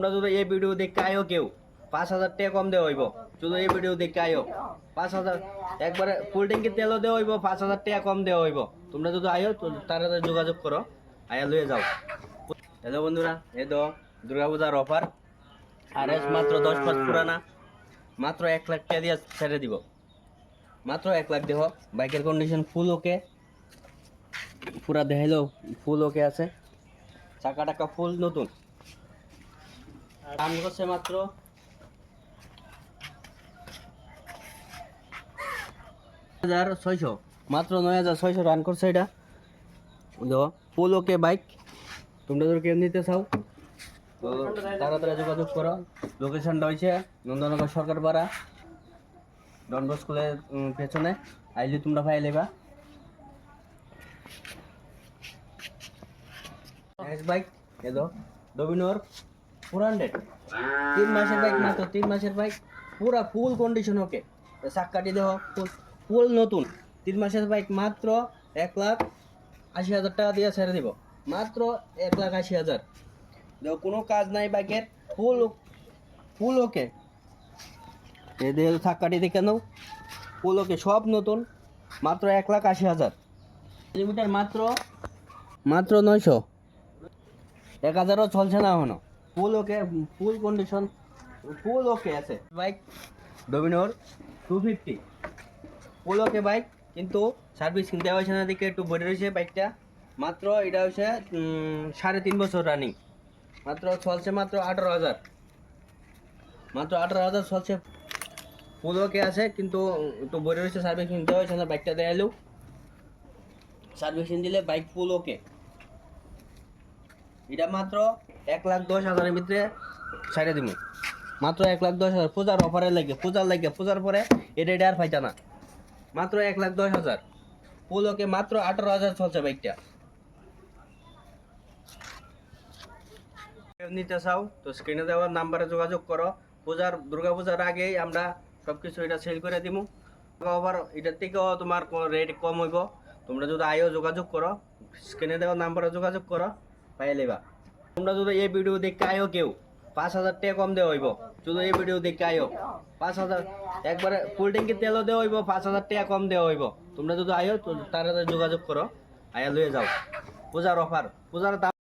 তোমরা যদি এই ভিডিও দেখতে আয়ো কেউ 5,000 টাকা কম দেওয়া হইব। যদি এই ভিডিও দেখতে আয়ো 5,000 একবারে ফুল ট্যাঙ্কি তেলও দেওয়া হইব, 5,000 টাকা কম দেওয়া হইব। তোমরা যদি আয়ো তো তাড়াতাড়ি যোগাযোগ করো, আয়া লয়ে যাও। হ্যালো বন্ধুরা, এই তো দুর্গাপূজার অফার আর মাত্র 10 মাস পুরানা, মাত্র 1 লাখ টাকা দিয়ে ছেড়ে দিব। মাত্র 1 লাখ দেহ। বাইকের কন্ডিশন ফুল ওকে, পুরা দেখাইলো ফুল ওকে আছে, চাকা টাকা ফুল নতুন। দাম করছে মাত্র 9,600, মাত্র 9,600 রান করছে। এটা দেখো ফুল ওকে বাইক। তোমরা যদি কেউ নিতে চাও তো তাড়াতাড়ি যোগাযোগ করো। লোকেশনটা হয়েছে নন্দনগর সরকার পাড়া, ডনবস্কো স্কুলের পেছনে। আইলে তোমরা পাই লেবা বাইক। এ দো ডোমিনোর 400, 3 মাসের বাইক, মাত্র 3 মাসের বাইক, পুরা ফুল কন্ডিশন ওকে। চাক্কাটি দেখো ফুল নতুন। 3 মাসের বাইক মাত্র 1,80,000 টাকা দিয়ে ছেড়ে দিব। মাত্র 1,80,000। দেখো কোনো কাজ নাই বাইকের, ফুল ফুল ওকে। এই দেখো চাক্কাটি দেখে নাও, ফুল ওকে, সব নতুন। মাত্র 1,80,000। কিলোমিটার মাত্র 900, 1,000ও চলছে না এখনো। ফুল ওকে, ফুল কন্ডিশন, ফুল ওকে আছে বাইক। ডোমিনোর 250 ফুল ওকে বাইক, কিন্তু সার্ভিসিং দেওয়া হয়েছে না, দিকে একটু বড় রয়েছে বাইকটা। মাত্র এটা হচ্ছে 3.5 বছর রানিং। মাত্র চলছে মাত্র 18,000, মাত্র 18,000 চলছে। ফুল ওকে আছে, কিন্তু একটু বড় রয়েছে, সার্ভিসিং দেওয়া হয়েছে না। বাইকটা দেখালো, সার্ভিসিং দিলে বাইক ফুল ওকে। এটা মাত্র 1,10,000-এর ভিতরে ছাড়ে দিব। মাত্র 1,10,000 পূজার অফারে লাগে, পূজার পরে এটা আর পাইতা না। মাত্র 1,10,000 ফুল ওকে, মাত্র 18,000 চলছে বাইকটা। নিতে চাও তো স্ক্রিনে দেওয়ার নাম্বারে যোগাযোগ করো। দুর্গাপূজার আগেই আমরা সবকিছু এটা সেল করে দিব। আবার এটার থেকেও তোমার রেট কম হইব। তোমরা যদি আয়ো যোগাযোগ করো, স্ক্রিনে দেওয়ার নাম্বারে যোগাযোগ করো, পাই লেবা। তোমরা যদি এই ভিডিও দেখতে আয়ো কেউ 5,000 টাকা কম দেওয়া হইব। যদি এই ভিডিও দেখতে আয়ো 5,000 একবারে ফুল ট্যাঙ্কি তেলও দেওয়া হইব, 5,000 টাকা কম দেওয়া হইব। তোমরা যদি আয়ো তো তাড়াতাড়ি যোগাযোগ করো, আয়া লয়ে যাও। পূজার অফার, পূজার দাম।